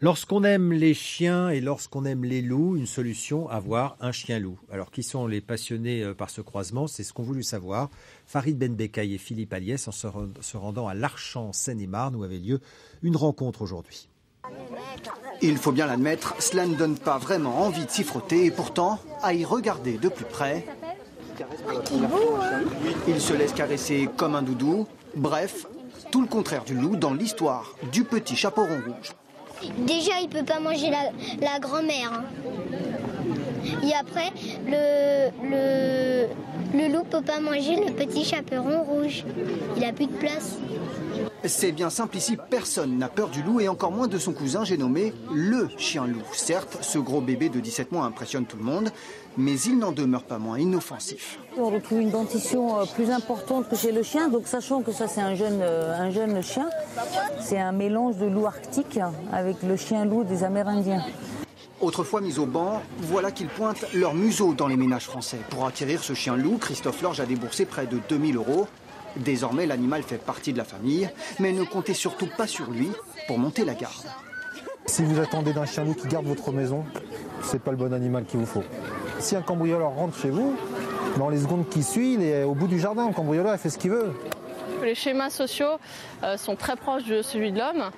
Lorsqu'on aime les chiens et lorsqu'on aime les loups, une solution, avoir un chien-loup. Alors, qui sont les passionnés par ce croisement? C'est ce qu'ont voulu savoir Farid Benbekay et Philippe Aliès en se rendant à l'Archamps, Seine-et-Marne, où avait lieu une rencontre aujourd'hui. Il faut bien l'admettre, cela ne donne pas vraiment envie de s'y frotter et pourtant, à y regarder de plus près, il se laisse caresser comme un doudou. Bref, tout le contraire du loup dans l'histoire du petit chaperon rouge. Déjà, il ne peut pas manger la grand-mère. Hein. Et après, le loup ne peut pas manger le petit chaperon rouge. Il n'a plus de place. C'est bien simple ici, personne n'a peur du loup et encore moins de son cousin, j'ai nommé le chien-loup. Certes, ce gros bébé de 17 mois impressionne tout le monde, mais il n'en demeure pas moins inoffensif. On retrouve une dentition plus importante que chez le chien, donc sachant que ça c'est un jeune chien, c'est un mélange de loup arctique avec le chien-loup des Amérindiens. Autrefois mis au banc, voilà qu'ils pointent leur museau dans les ménages français. Pour acquérir ce chien-loup, Christophe Lorge a déboursé près de 2000 €. Désormais, l'animal fait partie de la famille, mais ne comptez surtout pas sur lui pour monter la garde. Si vous attendez d'un chien-loup qui garde votre maison, c'est pas le bon animal qu'il vous faut. Si un cambrioleur rentre chez vous, dans les secondes qui suivent, il est au bout du jardin, le cambrioleur il fait ce qu'il veut. Les schémas sociaux sont très proches de celui de l'homme.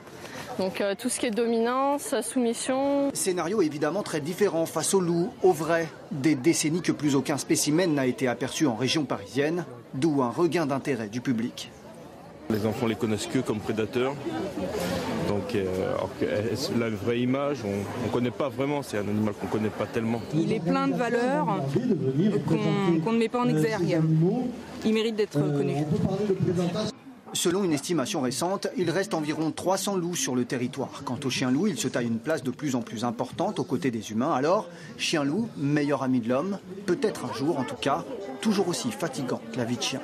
Donc tout ce qui est dominance, soumission. Scénario évidemment très différent face au loup, au vrai. Des décennies que plus aucun spécimen n'a été aperçu en région parisienne, d'où un regain d'intérêt du public. Les enfants les connaissent que comme prédateurs. Donc alors que la vraie image, on ne connaît pas vraiment, c'est un animal qu'on ne connaît pas tellement. Il est plein de valeurs qu'on ne met pas en exergue. Il mérite d'être connu. Selon une estimation récente, il reste environ 300 loups sur le territoire. Quant au chien-loup, il se taille une place de plus en plus importante aux côtés des humains. Alors, chien-loup, meilleur ami de l'homme, peut-être un jour en tout cas, toujours aussi fatigant que la vie de chien.